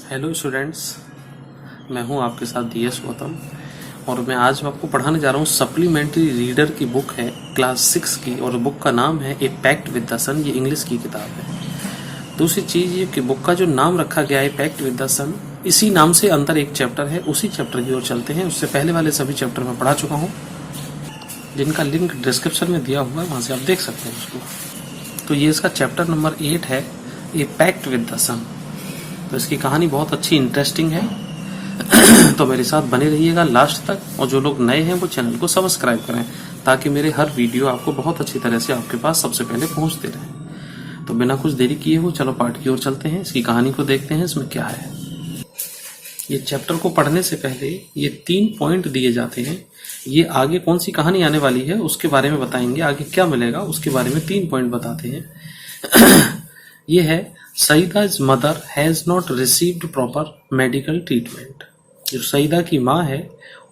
Hello students, मैं हूं आपके साथ DS गौतम और मैं आज आपको पढ़ाने जा रहा हूं सप्लीमेंट्री रीडर की बुक है क्लास 6 की और बुक का नाम है ए पैक्ट विद द सन। ये इंग्लिश की किताब है। दूसरी चीज़ ये कि बुक का जो नाम रखा गया है पैक्ट विद द सन, इसी नाम से अंदर एक चैप्टर है, उसी चैप्टर की ओर चलते हैं। उससे पहले वाले सभी चैप्टर मैं पढ़ा चुका हूँ, जिनका लिंक डिस्क्रिप्शन में दिया हुआ है, वहाँ से आप देख सकते हैं उसको। तो ये इसका चैप्टर नंबर 8 है, ए पैक्ट विद द सन। तो इसकी कहानी बहुत अच्छी इंटरेस्टिंग है तो मेरे साथ बने रहिएगा लास्ट तक, और जो लोग नए हैं वो चैनल को सब्सक्राइब करें ताकि मेरे हर वीडियो आपको बहुत अच्छी तरह से आपके पास सबसे पहले पहुंचते रहें। तो बिना कुछ देरी किए हुए चलो पाठ की ओर चलते हैं, इसकी कहानी को देखते हैं इसमें क्या है। ये चैप्टर को पढ़ने से पहले ये 3 पॉइंट दिए जाते हैं। ये आगे कौन सी कहानी आने वाली है उसके बारे में बताएंगे, आगे क्या मिलेगा उसके बारे में 3 पॉइंट बताते हैं ये है Saeeda's mother has not received proper medical treatment. जो सईदा की माँ है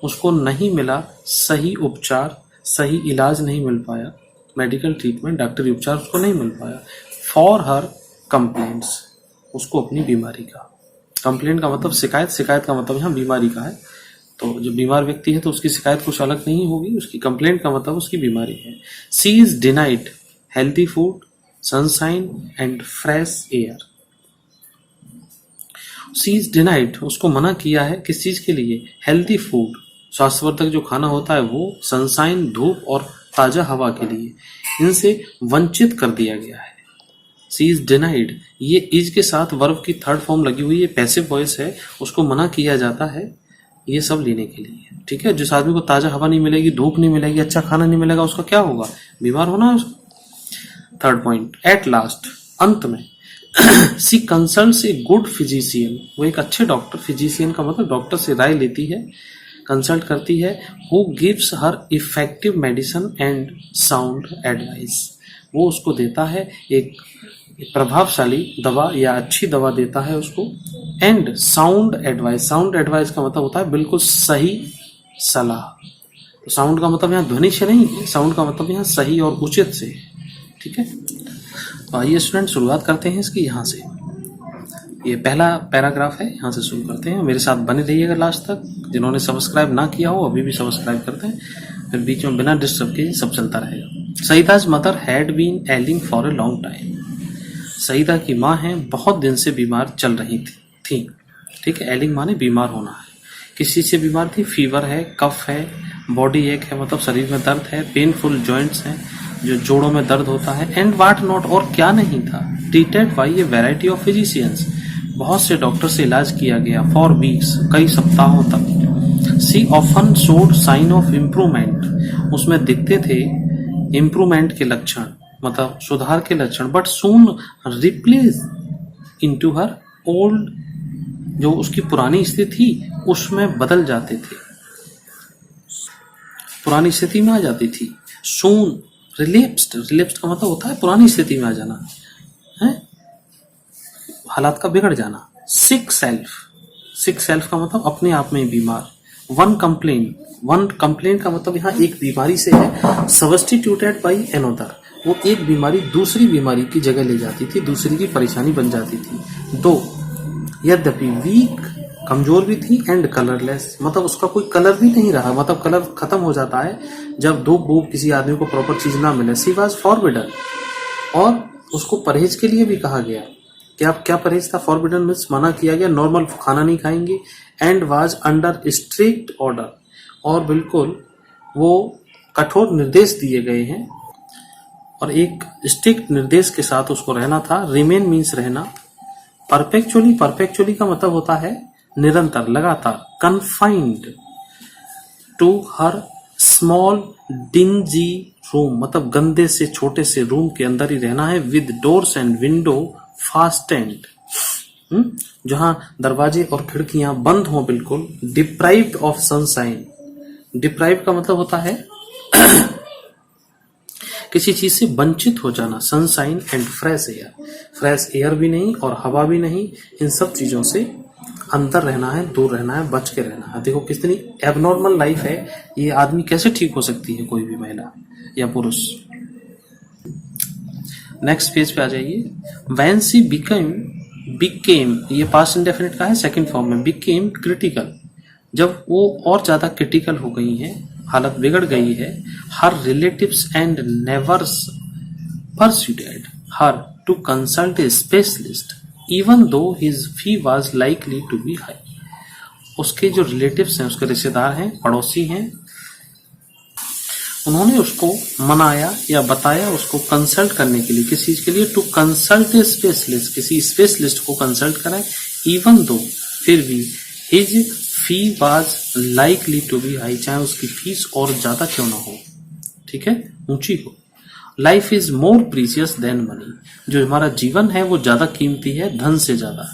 उसको नहीं मिला सही उपचार, सही इलाज नहीं मिल पाया, मेडिकल ट्रीटमेंट, डॉक्टरी उपचार उसको नहीं मिल पाया। फॉर हर कंप्लेंट्स, उसको अपनी बीमारी का, कंप्लेंट का मतलब शिकायत, शिकायत का मतलब यहाँ बीमारी का है। तो जो बीमार व्यक्ति है तो उसकी शिकायत कुछ अलग नहीं होगी, उसकी कंप्लेंट का मतलब उसकी बीमारी है। She is denied healthy food, sunshine and fresh air. She is denied, उसको मना किया है किस चीज के लिए? हेल्थी फूड, स्वास्थ्यवर्धक जो खाना होता है वो, सनशाइन धूप और ताजा हवा के लिए, इनसे वंचित कर दिया गया है। सी इज डिनाइड, ये इज के साथ वर्ब की थर्ड फॉर्म लगी हुई है, पैसिव वॉइस है, उसको मना किया जाता है ये सब लेने के लिए। ठीक है, जिस आदमी को ताजा हवा नहीं मिलेगी, धूप नहीं मिलेगी, अच्छा खाना नहीं मिलेगा, उसका क्या होगा? बीमार होना है उसको। थर्ड पॉइंट, एट लास्ट, अंत में सी कंसल्ट्स ए गुड फिजिशियन, वो एक अच्छे डॉक्टर, फिजिशियन का मतलब डॉक्टर से राय लेती है, कंसल्ट करती है। Who gives her effective medicine and sound advice, वो उसको देता है एक प्रभावशाली दवा या अच्छी दवा देता है उसको। And sound advice, sound advice का मतलब होता है बिल्कुल सही सलाह। तो साउंड का मतलब यहाँ ध्वनि से नहीं, साउंड का मतलब यहाँ सही और उचित से। ठीक है, तो आइए स्टूडेंट शुरुआत करते हैं इसकी। यहाँ से ये पहला पैराग्राफ है, यहाँ से शुरू करते हैं। मेरे साथ बने रहिएगा लास्ट तक। जिन्होंने सब्सक्राइब ना किया हो अभी भी सब्सक्राइब करते हैं, फिर बीच में बिना डिस्टर्ब के सब चलता रहेगा। Saeeda's mother had been ailing for a long time. Saeeda की माँ है बहुत दिन से बीमार चल रही थी। ठीक है, एलिंग माने बीमार होना है। किस चीज से बीमार थी? फीवर है, कफ है, बॉडी एक है मतलब शरीर में दर्द है, पेनफुल जॉइंट्स हैं, जो जोड़ों में दर्द होता है। एंड वाट नॉट, और क्या नहीं था? Treated by a variety of physicians, बहुत से डॉक्टर से इलाज किया गया। फॉर वीक्स, कई सप्ताहों तक। She often showed sign of improvement, उसमें दिखते थे इम्प्रूवमेंट के लक्षण, मतलब सुधार के लक्षण। But soon replace into her old, जो उसकी पुरानी स्थिति थी उसमें बदल जाते थे, पुरानी स्थिति में आ जाती थी। सून रिलेप्स्ड, रिलेप्स्ड का मतलब होता है पुरानी स्थिति में आ जाना है, हालात का बिगड़ जाना। सिक सेल्फ, सिक सेल्फ का मतलब अपने आप में बीमार। वन कंप्लेन, वन कंप्लेन का मतलब यहाँ एक बीमारी से है। सब्स्टिट्यूटेड बाई एनोदर, वो एक बीमारी दूसरी बीमारी की जगह ले जाती थी, दूसरी की परेशानी बन जाती थी। दो, यद्यपि वीक, कमजोर भी थी, एंड कलरलेस, मतलब उसका कोई कलर भी नहीं रहा, मतलब कलर खत्म हो जाता है जब धूप वूप किसी आदमी को प्रॉपर चीज ना मिले। सी वाज फॉरबिडन, और उसको परहेज के लिए भी कहा गया। क्या परहेज था? फॉरबिडन मीन्स मना किया गया, नॉर्मल खाना नहीं खाएंगे। And was under strict order, और बिल्कुल वो कठोर निर्देश दिए गए हैं और एक स्ट्रिक्ट निर्देश के साथ उसको रहना था। रिमेन मीन्स रहना। परपेचुअली, परपेचुअली का मतलब होता है निरंतर, लगातार। Confined to her small dingy room, मतलब गंदे से छोटे से रूम के अंदर ही रहना है। With doors and window fastened, जहां दरवाजे और खिड़कियां बंद हों बिल्कुल। डिप्राइव्ड ऑफ सनशाइन, डिप्राइव्ड का मतलब होता है किसी चीज से वंचित हो जाना। Sunshine and fresh air, fresh air भी नहीं और हवा भी नहीं, इन सब चीजों से अंदर रहना है, दूर रहना है, बच के रहना है। देखो कितनी एबनॉर्मल लाइफ है, ये आदमी कैसे ठीक हो सकती है, कोई भी महिला या पुरुष। नेक्स्ट पेज पे आ जाइए। व्हेन शी बिकम बिकेम, ये पास्ट इंडेफिनिट का है, सेकंड फॉर्म में, बिकेम क्रिटिकल, जब वो और ज्यादा क्रिटिकल हो गई हैं, हालत बिगड़ गई है, her relatives and neighbours persuaded her to consult a specialist even though his fee was likely to be high. उसके जो रिलेटिव्स हैं, उसके रिश्तेदार हैं, पड़ोसी हैं, उन्होंने उसको मनाया या बताया उसको कंसल्ट करने के लिए, किस चीज के लिए, टू कंसल्ट ए स्पेशलिस्ट, किसी स्पेशलिस्ट को कंसल्ट कराए, इवन दो, फिर भी, his fee was likely to be high, चाहे उसकी फीस और ज्यादा क्यों ना हो, ठीक है, ऊंची हो। Life is more precious than money, जो हमारा जीवन है वो ज्यादा कीमती है धन से ज्यादा।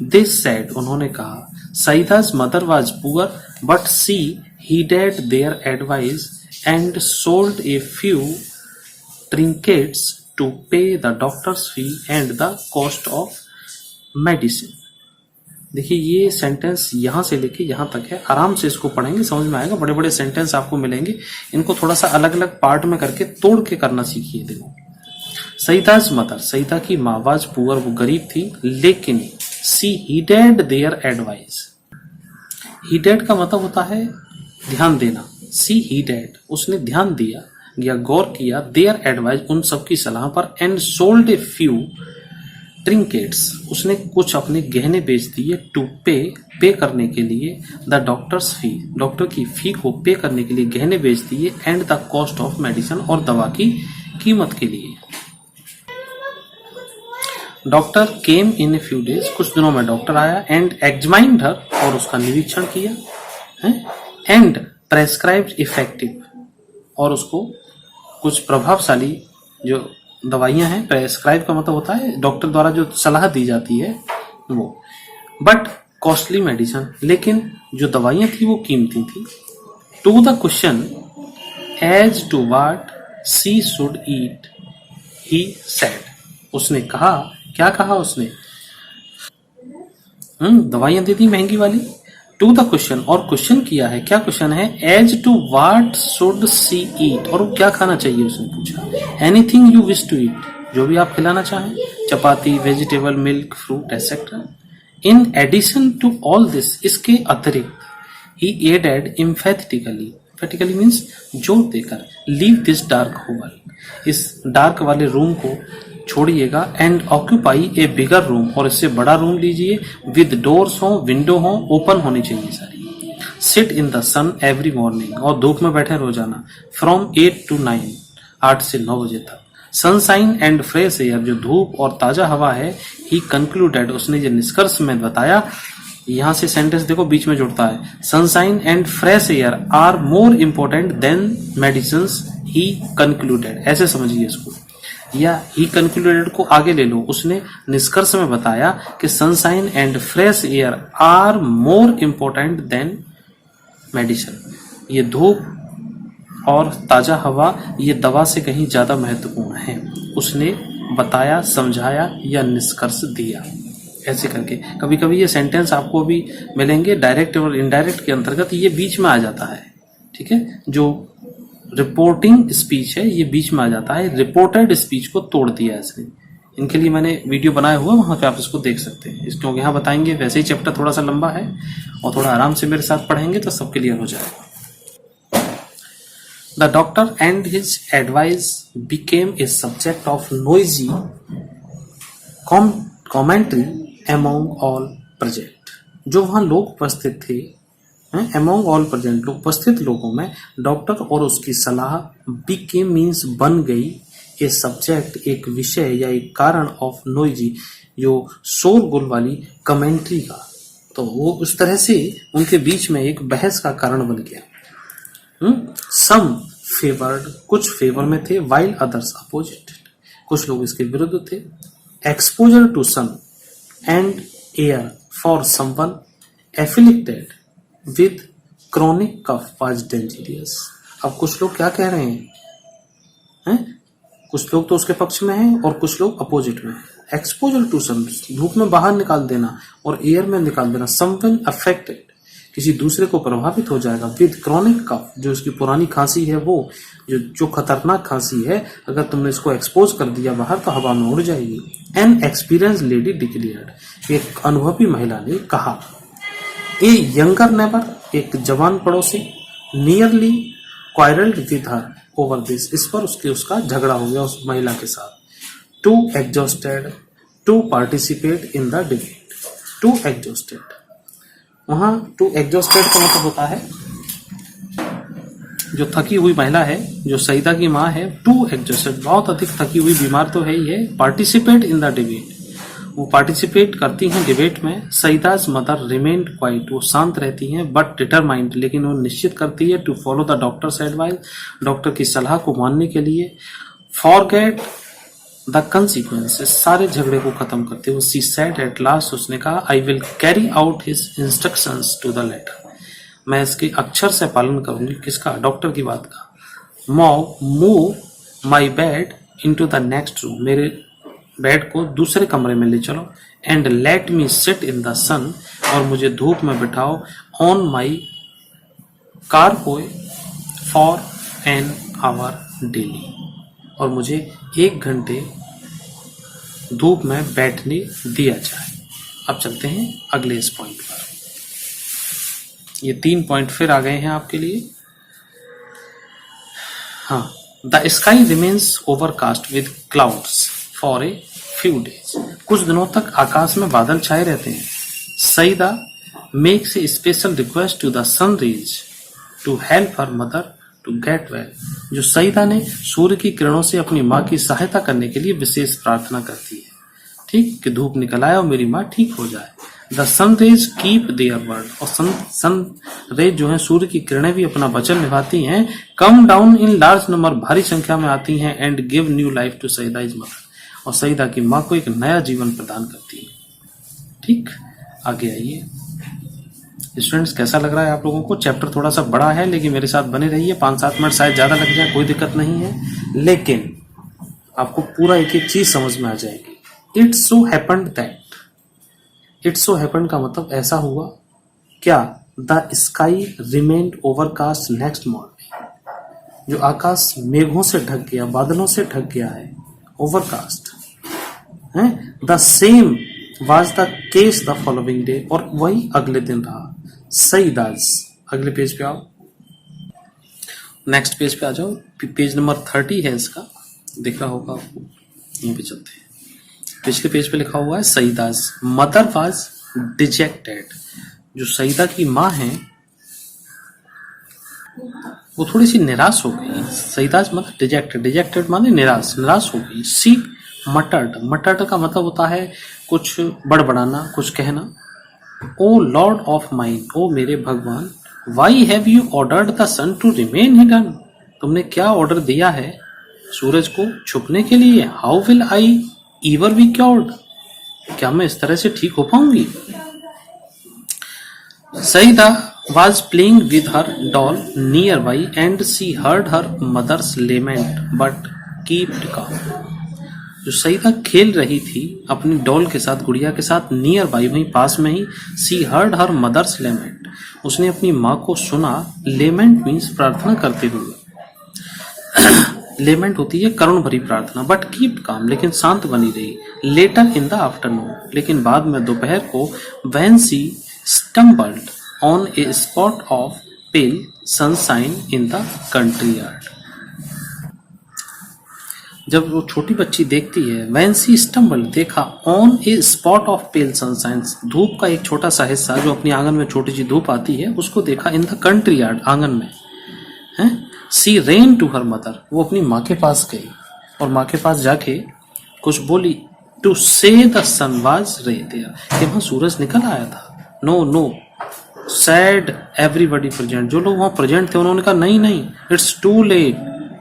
दिस सेड, उन्होंने कहा, Saeeda's mother was poor but she heeded their advice and sold a few trinkets to pay the doctor's fee and the cost of medicine. देखिए ये सेंटेंस यहां से लेके यहां तक है, आराम से इसको पढ़ेंगे समझ में आएगा। बड़े बड़े सेंटेंस आपको मिलेंगे, इनको थोड़ा सा अलग अलग पार्ट में करके तोड़ के करना सीखिए। देखो, सईदा's मदर, सईदा की माँ, वाज पुअर, वो गरीब थी, लेकिन सी हीडेड देयर एडवाइस, हीडेड का मतलब होता है ध्यान देना, सी हीडेड, उसने ध्यान दिया या गौर किया, देयर एडवाइस, उन सबकी सलाह पर, एंड सोल्ड ए फ्यू ट्रिंकेट्स, उसने कुछ अपने गहने बेच दिए, टू पे करने के लिए, द डॉक्टर्स फी, डॉक्टर की फी को पे करने के लिए गहने बेच दिए, and the cost of medicine, और दवा की कीमत के लिए। डॉक्टर केम इन ए फ्यू डेज, कुछ दिनों में डॉक्टर आया, एंड एग्जामाइंड हर, और उसका निरीक्षण किया, एंड प्रेस्क्राइब्ड इफेक्टिव, और उसको कुछ प्रभावशाली जो दवाइयां हैं, प्रेस्क्राइब का मतलब होता है डॉक्टर द्वारा जो सलाह दी जाती है वो, बट कॉस्टली मेडिसिन, लेकिन जो दवाइयां थी वो कीमती थी। To the question as to what she should eat, he said, उसने कहा, क्या कहा उसने, दवाइयां दे दी महंगी वाली। टू द क्वेश्चन, और क्वेश्चन किया है, क्या क्वेश्चन है, as to what should she eat, और वो क्या खाना चाहिए उसने पूछा। Anything you wish to eat, जो भी आप खिलाना चाहें, chapati, vegetable, milk, fruit etcetera. In addition to all this, इसके अतिरिक्त, he added emphatically, emphatically means जोर देकर, लीव दिस डार्क होल, इस डार्क वाले रूम को छोड़िएगा, and occupy a bigger room, और इससे बड़ा रूम लीजिए, विद डोर्स हो, विंडो हो, ओपन होनी चाहिए सारी। Sit in the sun every morning, और धूप में बैठे रोजाना, फ्रॉम 8 to 9, 8 से 9 बजे तक। सनशाइन एंड फ्रेश एयर, जो धूप और ताजा हवा है, ही कंक्लूडेड, उसने जो निष्कर्ष में बताया, यहां से सेंटेंस देखो बीच में जुड़ता है, sunshine and fresh air are more important than medicine, he concluded, ऐसे समझिए इसको, या ही कंक्लूडेड को आगे ले लो, उसने निष्कर्ष में बताया कि sunshine and fresh air are more important than medicine, ये धूप और ताजा हवा ये दवा से कहीं ज्यादा महत्वपूर्ण है, उसने बताया, समझाया या निष्कर्ष दिया। ऐसे करके कभी कभी ये सेंटेंस आपको भी मिलेंगे डायरेक्ट और इनडायरेक्ट के अंतर्गत, ये बीच में आ जाता है, ठीक है, जो रिपोर्टिंग स्पीच है ये बीच में आ जाता है, रिपोर्टेड स्पीच को तोड़ दिया इसने। इनके लिए मैंने वीडियो बनाया हुआ, वहां पे आप इसको देख सकते हैं, क्योंकि यहाँ बताएंगे, वैसे ही चैप्टर थोड़ा सा लंबा है और थोड़ा आराम से मेरे साथ पढ़ेंगे तो सब क्लियर हो जाएगा। The doctor and his advice became a subject of noisy commentary among all present, जो वहां लोग उपस्थित थे, अमॉन्ग ऑल प्रेजेंट, उपस्थित लोगों में, डॉक्टर और उसकी सलाह, बिकेम मीन्स बन गई, ए सब्जेक्ट, एक विषय या एक कारण, ऑफ नोइजी, जो शोरगुल वाली कमेंट्री का, तो वो उस तरह से उनके बीच में एक बहस का कारण बन गया। सम फेवर्ड, कुछ फेवर में थे, वाइल अदर्स अपोजिट, कुछ लोग इसके विरुद्ध थे। Exposure to sun and air for someone afflicted with chronic cough was dangerous. अब कुछ लोग क्या कह रहे हैं? कुछ लोग तो उसके पक्ष में हैं और कुछ लोग अपोजिट में हैं। एक्सपोजर टू सन, धूप में बाहर निकाल देना और एयर में निकाल देना। समवन अफेक्टेड, किसी दूसरे को प्रभावित हो जाएगा। विद क्रॉनिक कफ, जो उसकी पुरानी खांसी है, वो जो खतरनाक खांसी है, अगर तुमने इसको एक्सपोज कर दिया बाहर तो हवा में उड़ जाएगी। एन एक्सपीरियंस लेडी डिक्लेयर्ड, एक अनुभवी महिला ने कहा। ए यंगर नेबर, एक जवान पड़ोसी, nearly quarrelled with her over this, इस पर उसका झगड़ा हो गया उस महिला के साथ। Too exhausted to participate in the debate, too exhausted, वहां टू एग्जॉस्टेड का मतलब होता है जो थकी हुई महिला है, जो सईदा की माँ है, टू एग्जॉस्टेड, बहुत अधिक थकी हुई, बीमार तो है ही है। पार्टिसिपेट इन द डिबेट, वो पार्टिसिपेट करती हैं डिबेट में। सईदाज मदर रिमेन्ड क्वाइट, वो शांत रहती हैं, बट डिटरमाइंड, लेकिन वो निश्चित करती है to follow the doctor's advice, doctor की सलाह को मानने के लिए। फॉरगेट द कंसिक्वेंसेस, सारे झगड़े को खत्म करते हुए। सी सेड एट लास्ट, उसने कहा, I will carry out his instructions to the letter, मैं इसके अक्षर से पालन करूंगी। किसका? डॉक्टर की बात का। Move my bed into the next room, मेरे बेड को दूसरे कमरे में ले चलो। And let me sit in the sun, और मुझे धूप में बिठाओ। On my charpoy for an hour daily, और मुझे 1 घंटे धूप में बैठने दिया जाए। अब चलते हैं अगले इस पॉइंट पर। ये 3 पॉइंट फिर आ गए हैं आपके लिए। हाँ, the sky remains overcast with clouds for a few days, कुछ दिनों तक आकाश में बादल छाए रहते हैं। Saida makes a special request to the sun rays to help her mother to get well, जो सईदा ने सूर्य की किरणों से अपनी माँ की सहायता करने के लिए विशेष प्रार्थना करती है, ठीक, कि धूप निकल आए और मेरी माँ ठीक हो जाए। The sun rays keep their word, और सन रेज जो है, सूर्य की किरणें भी अपना वचन निभाती हैं। Come down in large number, भारी संख्या में आती हैं। And give new life to Saida is mother, और सईदा की माँ को एक नया जीवन प्रदान करती है। ठीक, आगे आइए स्टूडेंट्स, कैसा लग रहा है आप लोगों को? चैप्टर थोड़ा सा बड़ा है, लेकिन मेरे साथ बने रहिए, 5-7 मिनट शायद ज्यादा लग जाए, कोई दिक्कत नहीं है, लेकिन आपको पूरा एक एक चीज समझ में आ जाएगी। It's so happened that, it's so happened का मतलब ऐसा हुआ क्या, the sky remained overcast next morning, जो आकाश मेघों से ढक गया, बादलों से ढक गया है, ओवरकास्ट है। The same was the case the following day, और वही अगले दिन रहा। सईदाज, अगले पेज पे आओ, नेक्स्ट पेज पे आ जाओ, पेज नंबर 30 है इसका, दिख रहा होगा आपको, यहीं पे चलते हैं। पिछले पेज पे लिखा हुआ है सईदाज मदर वाज डिजेक्टेड, जो सईदा की माँ है वो थोड़ी सी निराश हो गई। सईदाज मतलब डिजेक्टेड, डिजेक्टेड माने निराश, निराश हो गई। सी मटर्ड, मटर्ड का मतलब होता है कुछ बड़बड़ाना, कुछ कहना। ओ लॉर्ड ऑफ माइन, ओ मेरे भगवान, why have you ordered the sun to remain hidden, तुमने क्या ऑर्डर दिया है सूरज को छुपने के लिए। How will I ईवर be cured, क्या मैं इस तरह से ठीक हो पाऊंगी। Saeeda was playing with her doll nearby and she heard her mother's lament but kept calm, जो सईदा खेल रही थी अपनी डॉल के साथ, गुड़िया के साथ, नियर बाई, वहीं पास में ही। सी हर्ड हर मदर्स लेमेंट, उसने अपनी माँ को सुना। लेमेंट मीन्स प्रार्थना करते हुए, लेमेंट होती है करुण भरी प्रार्थना। बट कीप काम, लेकिन शांत बनी रही। लेटर इन द आफ्टरनून, लेकिन बाद में दोपहर को, when she stumbled on a spot of pale sunshine in the courtyard, जब वो छोटी बच्ची देखती है, व्हेन सी स्टम्बल, देखा, on a spot of pale sunshine, धूप का एक छोटा सा हिस्सा, जो अपनी आंगन में छोटी सी धूप आती है उसको देखा, इन द कंट्री यार्ड, आंगन में है। सी रेन टू हर मदर, वो अपनी माँ के पास गई और माँ के पास जाके कुछ बोली। टू से द सन वाज देयर, कि वहां सूरज निकल आया था। No no said everybody present, जो लोग वहां प्रेजेंट थे उन्होंने कहा नहीं नहीं, इट्स टू लेट,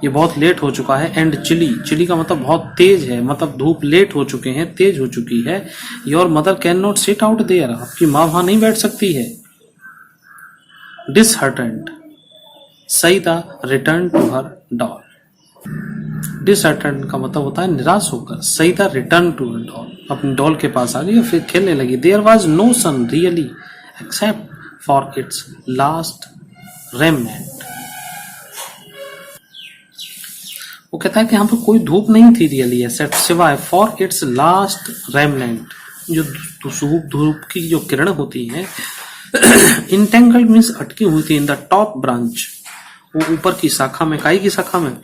ये बहुत लेट हो चुका है। एंड चिली, चिली का मतलब बहुत तेज है, मतलब धूप लेट हो चुके हैं, तेज हो चुकी है। Your mother can not sit out there, आपकी माँ वहां नहीं बैठ सकती है। Disheartened, Saeeda return to her doll, disheartened का मतलब होता है निराश होकर। Saeeda return to her doll, अपनी डॉल के पास आ गई और फिर खेलने लगी। There was no sun really except for its last remnant. वो कहता है कि यहाँ पर कोई धूप नहीं थी रियली एसेट, सिवाय फॉर इट्स लास्ट रेमनेंट, जो धूप की जो किरण होती है, इंटेंगल्ड मीन्स अटकी हुई थी, इन द टॉप ब्रांच, वो ऊपर की शाखा में, काई की शाखा में,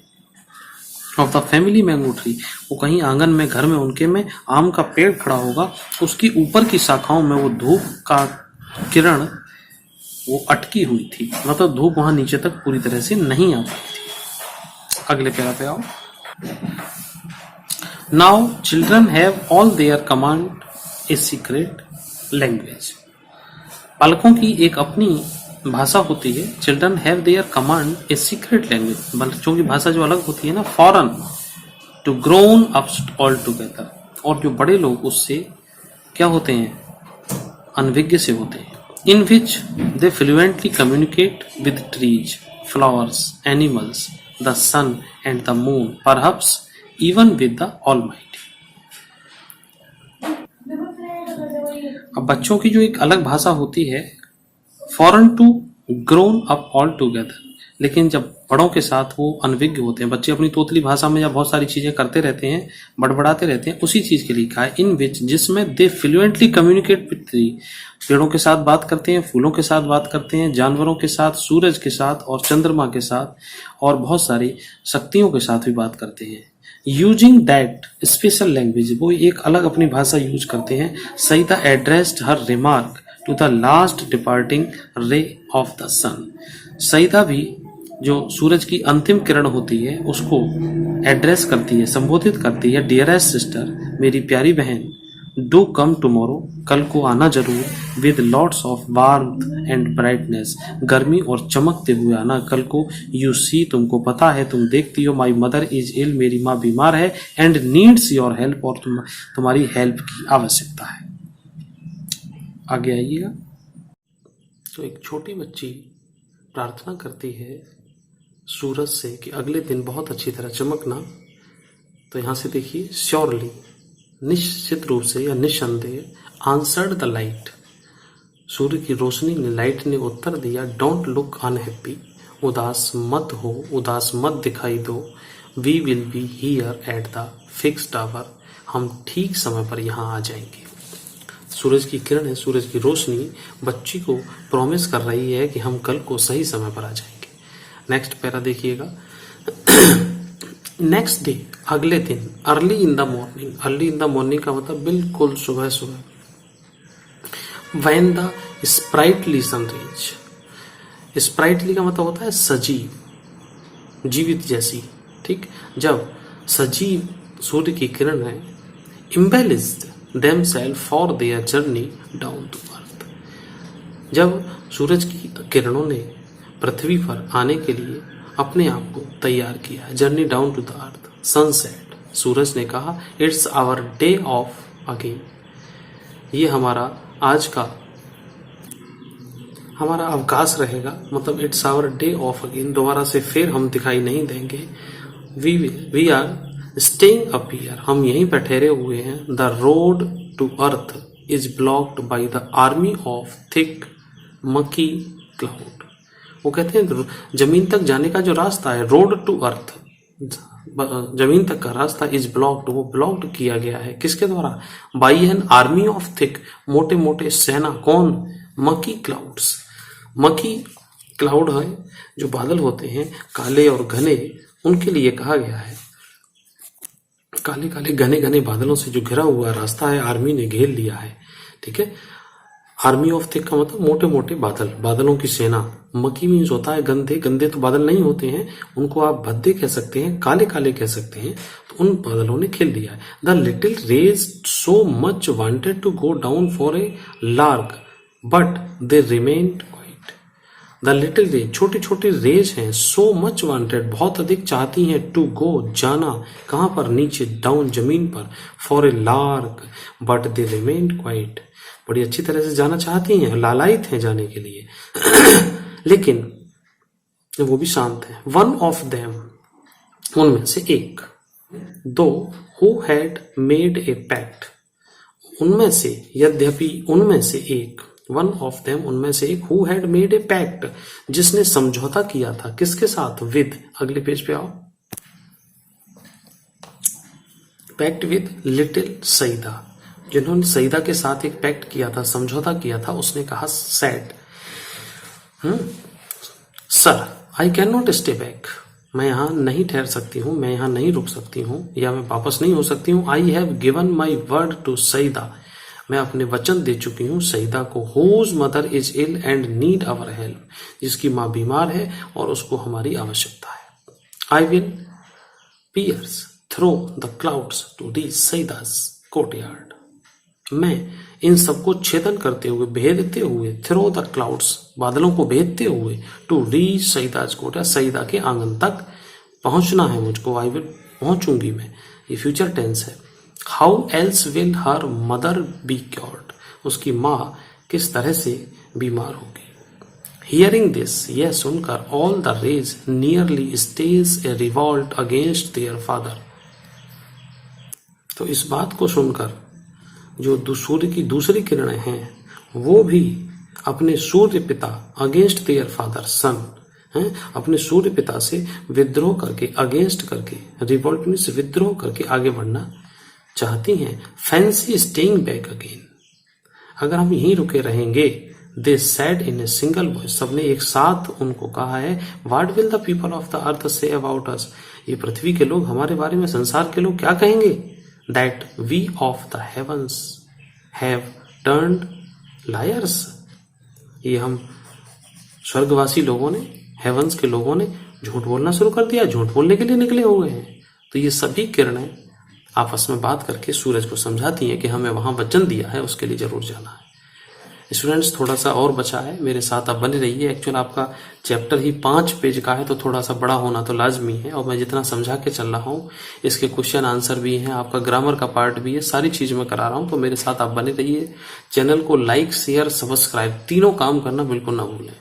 of the family mango tree, वो कहीं आंगन में, घर में, उनके में आम का पेड़ खड़ा होगा, उसकी ऊपर की शाखाओं में वो धूप का किरण वो अटकी हुई थी, मतलब धूप वहां नीचे तक पूरी तरह से नहीं आ पाई थी। अगले पैरा पे आओ। Now children have all their command a secret language. बालकों की एक अपनी भाषा होती है। Children have their command a secret language, बच्चों की भाषा जो अलग होती है ना, foreign to grown ups all together, और जो बड़े लोग उससे क्या होते हैं, अनभिज्ञ से होते हैं। In which they fluently communicate with trees, flowers, animals, the sun and the moon, perhaps even with the almighty. अब बच्चों की जो एक अलग भाषा होती है, foreign to grown up all together, लेकिन जब बड़ों के साथ वो अनभिज्ञ होते हैं, बच्चे अपनी तोतली भाषा में या बहुत सारी चीजें करते रहते हैं, बड़बड़ाते रहते हैं, उसी चीज के लिए कहा है। इन विच, जिसमें दे फ्लुएंटली कम्युनिकेट विद ट्री, पेड़ों के साथ बात करते हैं, फूलों के साथ बात करते हैं, जानवरों के साथ, सूरज के साथ और चंद्रमा के साथ, और बहुत सारी शक्तियों के साथ भी बात करते हैं। यूजिंग दैट स्पेशल लैंग्वेज, वो एक अलग अपनी भाषा यूज करते हैं। Saeeda addressed her remark to the last departing ray of the sun. Saeeda भी जो सूरज की अंतिम किरण होती है उसको एड्रेस करती है, संबोधित करती है। डियरेस्ट सिस्टर, मेरी प्यारी बहन, डू कम टुमारो, कल को आना जरूर, with lots of warmth and brightness, गर्मी और चमकते हुए आना कल को। यू सी, तुमको पता है, तुम देखती हो, माई मदर इज इल, मेरी माँ बीमार है, एंड नीड्स योर हेल्प, और तुम्हारी हेल्प की आवश्यकता है। आगे आइएगा। तो एक छोटी बच्ची प्रार्थना करती है सूरज से कि अगले दिन बहुत अच्छी तरह चमकना। तो यहां से देखिए, श्योरली, निश्चित रूप से या निस्संदेह, आंसर्ड द लाइट, सूर्य की रोशनी ने, लाइट ने उत्तर दिया। डोंट लुक अनहैप्पी, उदास मत हो, उदास मत दिखाई दो। We will be here at the fixed hour, हम ठीक समय पर यहाँ आ जाएंगे। सूरज की किरण है, सूरज की रोशनी बच्ची को प्रॉमिस कर रही है कि हम कल को सही समय पर आ जाएंगे। नेक्स्ट पैरा देखिएगा। नेक्स्ट डे, अगले दिन, early in the morning, early in the morning का मतलब बिल्कुल सुबह सुबह। When the sprightly sun rays, sprightly का मतलब होता है सजीव, जीवित जैसी, ठीक। जब सजीव सूर्य की किरण है, इम्बेलिस्ड themselves for their journey down to earth, जब सूरज की किरणों ने पृथ्वी पर आने के लिए अपने आप को तैयार किया, journey down to the earth. Sunset, सूरज ने कहा, it's our day off again, ये हमारा आज का हमारा अवकाश रहेगा, मतलब it's our day off again, दोबारा से फिर हम दिखाई नहीं देंगे। We are staying up here, हम यहीं पर ठहरे हुए हैं। The road to earth is blocked by the army of thick murky cloud, वो कहते हैं जमीन तक जाने का जो रास्ता है, रोड टू अर्थ, जमीन तक का रास्ता, इज ब्लॉक्ड, वो ब्लॉक्ड किया गया है, किसके द्वारा? By an army of thick, मोटे मोटे सेना। कौन? मकी क्लाउड्स, मकी क्लाउड है जो बादल होते हैं काले और घने, उनके लिए कहा गया है। काले काले घने घने बादलों से जो घिरा हुआ रास्ता है, आर्मी ने घेर लिया है, ठीक है। आर्मी ऑफ थिक का मतलब मोटे मोटे बादल, बादलों की सेना। मकी मीन्स होता है गंदे, गंदे तो बादल नहीं होते हैं, उनको आप भद्दे कह सकते हैं, काले काले कह सकते हैं, तो उन बादलों ने घेर लिया है। The little rays so much wanted to go down for a lark but they remained quiet. The little rays, छोटी छोटी रेज हैं, सो मच वांटेड, बहुत अधिक चाहती हैं, टू गो, जाना, कहां पर? नीचे, डाउन, जमीन पर, for a lark but they remained quite, बड़ी अच्छी तरह से जाना चाहती हैं, लालायित हैं जाने के लिए लेकिन वो भी शांत है। वन ऑफ देम, उनमें से एक, though who had made a pact, उनमें से, यद्यपि उनमें से एक, वन ऑफ देम, उनमें से एक, who had made a pact, जिसने समझौता किया था, किसके साथ, विद, अगले पेज पे आओ, पैक्ट विद लिटिल सईदा, जिन्होंने सईदा के साथ एक पैक्ट किया था, समझौता किया था, उसने कहा sad, sir I can not stay back, मैं यहाँ नहीं ठहर सकती हूँ, मैं यहाँ नहीं रुक सकती हूँ, या मैं वापस नहीं हो सकती हूँ। I have given my word to Saeeda, मैं अपने वचन दे चुकी हूँ सईदा को, whose mother is ill and need our help, जिसकी माँ बीमार है और उसको हमारी आवश्यकता है। I will pierce through the clouds to reach Saeeda's courtyard, मैं इन सबको छेदन करते हुए, भेदते हुए, थ्रो द क्लाउड्स, बादलों को भेदते हुए, to reach Saeeda's courtyard, Saeeda के आंगन तक पहुंचना है मुझको। आई विल, पहुंचूंगी मैं, ये फ्यूचर टेंस है। How else will her mother be cured, उसकी माँ किस तरह से बीमार होगी। हियरिंग दिस, यह सुनकर, all the rays nearly stage a revolt against their father, तो इस बात को सुनकर जो सूर्य की दूसरी किरणें हैं वो भी अपने सूर्य पिता, अगेंस्ट देयर फादर सन, हैं, अपने सूर्य पिता से विद्रोह करके, अगेंस्ट करके, रिवोल्ट मीन्स विद्रोह करके आगे बढ़ना चाहती हैं। फैंसी स्टेइंग बैक अगेन, अगर हम यहीं रुके रहेंगे, they said in a single voice, सबने एक साथ उनको कहा है, what will the people of the earth say about us, ये पृथ्वी के लोग हमारे बारे में, संसार के लोग क्या कहेंगे। That we of the heavens have turned liars, ये हम स्वर्गवासी लोगों ने, हेवंस के लोगों ने झूठ बोलना शुरू कर दिया, झूठ बोलने के लिए निकले हुए हैं। तो ये सभी किरणें आपस में बात करके सूरज को समझाती हैं कि हमें वहां वचन दिया है, उसके लिए जरूर जाना है। स्टूडेंट्स, थोड़ा सा और बचा है, मेरे साथ आप बने रहिए। एक्चुअल आपका चैप्टर ही 5 पेज का है, तो थोड़ा सा बड़ा होना तो लाजमी है, और मैं जितना समझा के चल रहा हूँ, इसके क्वेश्चन आंसर भी हैं, आपका ग्रामर का पार्ट भी है, सारी चीज मैं करा रहा हूँ, तो मेरे साथ आप बने रहिए। चैनल को लाइक, शेयर, सब्सक्राइब, तीनों काम करना बिल्कुल ना भूलें।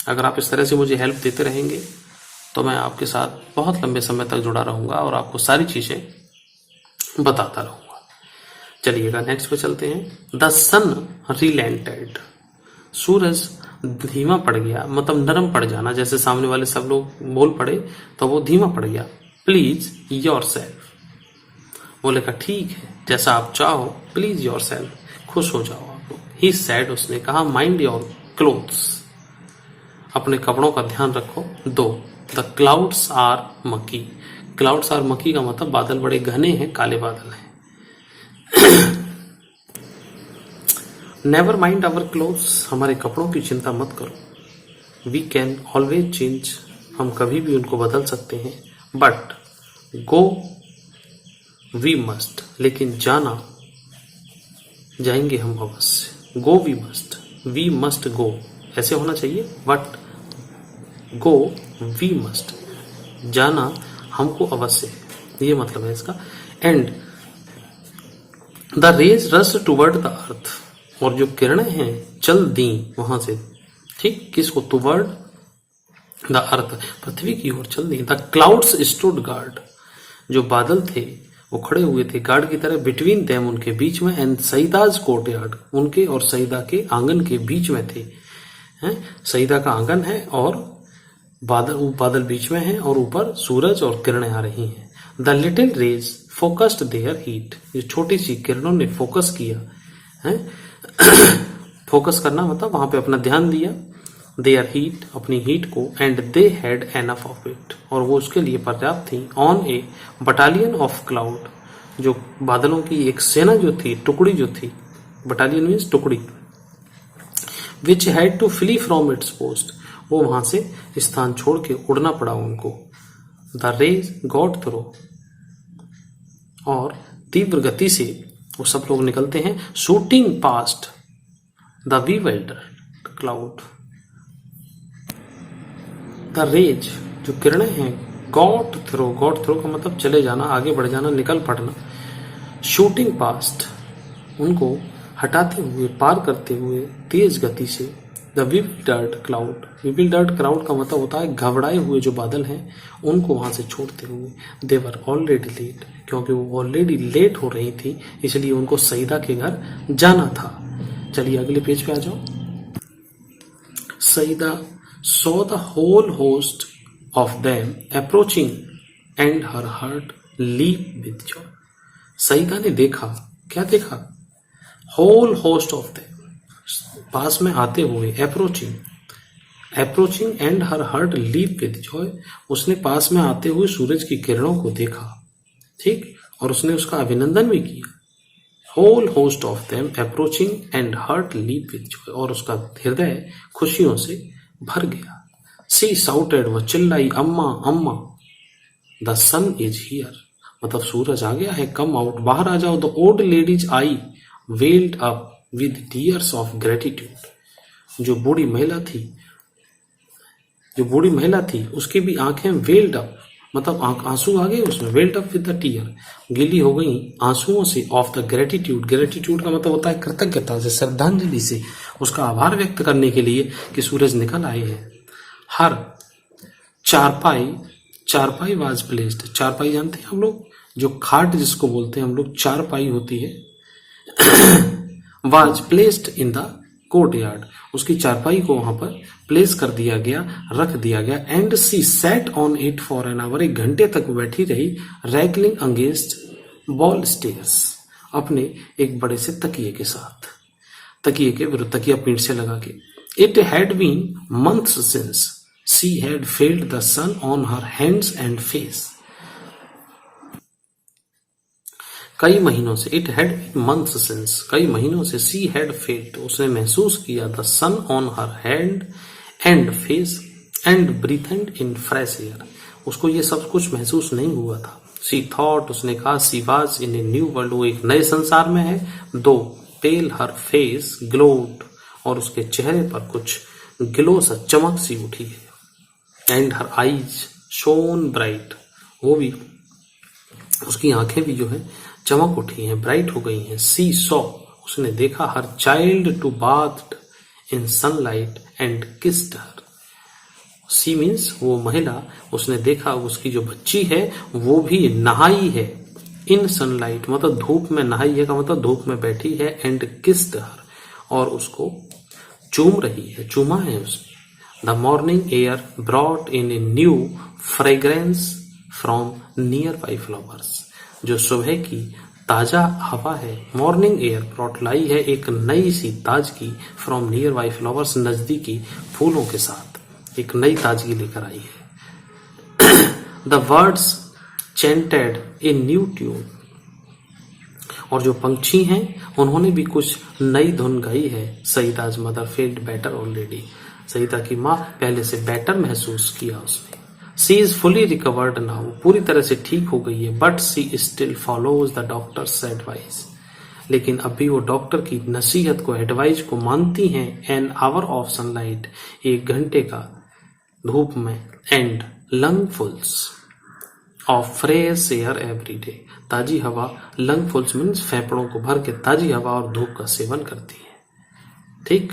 अगर आप इस तरह से मुझे हेल्प देते रहेंगे तो मैं आपके साथ बहुत लंबे समय तक जुड़ा रहूंगा और आपको सारी चीजें बताता रहूंगा। चलिएगा नेक्स्ट पे चलते हैं। द सन रिलेंटेड, सूरज धीमा पड़ गया, मतलब नरम पड़ जाना, जैसे सामने वाले सब लोग बोल पड़े तो वो धीमा पड़ गया। प्लीज योर सेल्फ, बोले का ठीक है, जैसा आप चाहो, प्लीज योर सेल्फ, खुश हो जाओ आप लोग। ही सैड, उसने कहा, माइंड योर क्लोथ्स, अपने कपड़ों का ध्यान रखो। 2 the clouds are murky, clouds are murky का मतलब बादल बड़े घने हैं, काले बादल हैं। नेवर माइंड आवर क्लोथ्स, हमारे कपड़ों की चिंता मत करो। वी कैन ऑलवेज चेंज, हम कभी भी उनको बदल सकते हैं। बट गो वी मस्ट, लेकिन जाना जाएंगे हम अवश्य। गो वी मस्ट गो, ऐसे होना चाहिए। बट गो वी मस्ट, जाना हमको अवश्य है, ये मतलब है इसका। And the rays rush toward the earth, और जो किरणें हैं चल दी वहां से, ठीक, किसको, टूवर्ड द अर्थ, पृथ्वी की ओर चल दी। द क्लाउड्स स्टूड गार्ड, जो बादल थे वो खड़े हुए थे गार्ड की तरह, बिटवीन देम, उनके बीच में, एंड सईदाज कोर्टयार्ड, उनके और सईदा के आंगन के बीच में थे। हैं, सईदा का आंगन है और बादल बीच में है, और ऊपर सूरज और किरणें आ रही हैं। The little rays focused their heat, ये छोटी सी किरणों ने फोकस किया है। फोकस करना मतलब वहां पे अपना ध्यान दिया। देयर हीट, अपनी हीट को। And they had enough of it, और वो उसके लिए पर्याप्त थी। On A battalion of cloud, जो बादलों की एक सेना जो थी, टुकड़ी जो थी, बटालियन मीन्स टुकड़ी, which had to flee from its post, वो वहां से स्थान छोड़ के उड़ना पड़ा उनको। द रेज गॉट थ्रो, और तीव्र गति से वो सब लोग निकलते हैं, shooting past the bewildered cloud. The rays, जो किरणें हैं, गॉट थ्रो का मतलब चले जाना, आगे बढ़ जाना, निकल पड़ना। शूटिंग पास्ट, उनको हटाते हुए, पार करते हुए तेज गति से। द bewildered क्लाउड का मतलब होता है घबराए हुए जो बादल हैं, उनको वहां से छोड़ते हुए। दे वर ऑलरेडी लेट, क्योंकि वो ऑलरेडी लेट हो रही थी, इसलिए उनको सईदा के घर जाना था। चलिए अगले पेज पे आ जाओ। Saeeda saw the whole host of them approaching and her heart leaped with joy. Saeeda ने देखा, क्या देखा? होल होस्ट ऑफ them, पास में आते हुए, approaching and her heart leap with joy, उसने पास में आते हुए सूरज की किरणों को देखा, ठीक, और उसने उसका अभिनंदन भी किया। Whole host of them approaching and heart leap with joy, और उसका हृदय खुशियों से भर गया। सी साउटेड, वह चिल्लाई, अम्मा अम्मा, द सन इज हियर, मतलब सूरज आ गया है, कम आउट, बाहर आ जाओ। The old ladies I weld up with tears of gratitude, जो बूढ़ी महिला थी उसकी भी आंखें वेल्ड अप, मतलब आंसू आ गए उसमें, welled up with the tear, गीली हो गई आंसुओं से, ऑफ द ग्रेटिट्यूड, ग्रेटिट्यूड का मतलब होता है कृतज्ञता से, श्रद्धांजलि से, उसका आभार व्यक्त करने के लिए कि सूरज निकल आए हैं। हर चारपाई वाज प्लेस्ड, चारपाई जानते हैं हम लोग, जो खाट जिसको बोलते हैं हम लोग, चारपाई होती है, was placed in the courtyard, उसकी चारपाई को वहां पर प्लेस कर दिया गया, रख दिया गया। And she set on it for an hour, 1 घंटे तक बैठी रही, रैकलिंग अगेंस्ट बॉल स्टेयर्स, अपने एक बड़े से तकिए के साथ, तकिए के विरुद्ध, तकिया पीठ से लगा के। It had been months since she had felt the sun on her hands and face, कई महीनों से, it had been months since, कई महीनों से, सी हैड फेल्ड, उसने महसूस किया, the sun on her hand and face and breathed in fresh air, उसको ये सब कुछ महसूस नहीं हुआ था। सी थॉट, उसने कहा, she was in a new world, वो एक नए संसार में है। 2 पेल हर फेस ग्लोड, और उसके चेहरे पर कुछ ग्लो सा, चमक सी उठी है। And her eyes shown bright, वो भी, उसकी आंखें भी जो है चमक उठी हैं, ब्राइट हो गई हैं। सी सॉ, उसने देखा, her child too bathed in sunlight and kissed her, she means वो महिला, उसने देखा उसकी जो बच्ची है वो भी नहाई है, इन सनलाइट मतलब धूप में नहाई है का मतलब धूप में बैठी है, एंड किस्ड हर, और उसको चूम रही है, चूमा है उसने। The morning air brought in a new fragrance from near by flowers, जो सुबह की ताजा हवा है, मॉर्निंग एयर ब्रॉट लाई है एक नई सी ताजगी, फ्रॉम नियर बाई फ्लावर्स, नजदीकी फूलों के साथ एक नई ताजगी लेकर आई है। The words chanted a new tune, और जो पंछी हैं उन्होंने भी कुछ नई धुन गाई है। Saeeda's mother felt better already, सईदा की माँ पहले से बेटर महसूस किया उसने। She is fully recovered now, पूरी तरह से ठीक हो गई है। But she still follows the doctor's advice, लेकिन अभी वो डॉक्टर की नसीहत को, एडवाइस को मानती हैं। एन आवर ऑफ सनलाइट, 1 घंटे का धूप में, and lungfuls of fresh air every day, ताजी हवा, लंगफुल्स मीन्स फेफड़ों को भर के ताजी हवा और धूप का सेवन करती है। ठीक,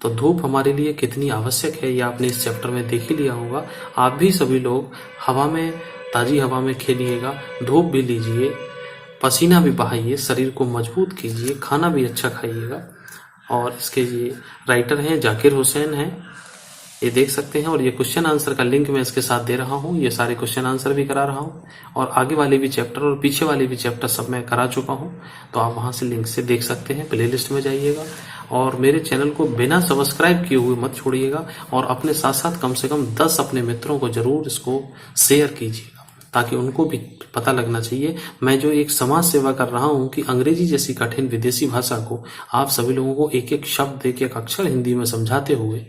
तो धूप हमारे लिए कितनी आवश्यक है ये आपने इस चैप्टर में देख ही लिया होगा। आप भी सभी लोग हवा में, ताजी हवा में खेलिएगा, धूप भी लीजिए, पसीना भी बहाइए, शरीर को मजबूत कीजिए, खाना भी अच्छा खाइएगा। और इसके ये राइटर हैं जाकिर हुसैन हैं, ये देख सकते हैं, और ये क्वेश्चन आंसर का लिंक मैं इसके साथ दे रहा हूँ, ये सारे क्वेश्चन आंसर भी करा रहा हूँ, और आगे वाले भी चैप्टर और पीछे वाले भी चैप्टर सब मैं करा चुका हूँ, तो आप वहां से लिंक से देख सकते हैं। प्लेलिस्ट में जाइएगा, और मेरे चैनल को बिना सब्सक्राइब किए हुए मत छोड़िएगा, और अपने साथ साथ कम से कम 10 अपने मित्रों को जरूर इसको शेयर कीजिएगा, ताकि उनको भी पता लगना चाहिए। मैं जो एक समाज सेवा कर रहा हूँ कि अंग्रेजी जैसी कठिन विदेशी भाषा को आप सभी लोगों को एक एक शब्द, एक एक अक्षर हिंदी में समझाते हुए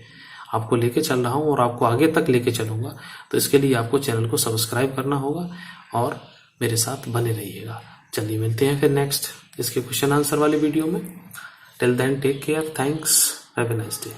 आपको लेके चल रहा हूँ, और आपको आगे तक लेके चलूंगा। तो इसके लिए आपको चैनल को सब्सक्राइब करना होगा और मेरे साथ बने रहिएगा। चलिए मिलते हैं फिर नेक्स्ट इसके क्वेश्चन आंसर वाले वीडियो में। Till then take care, thanks, have a nice day.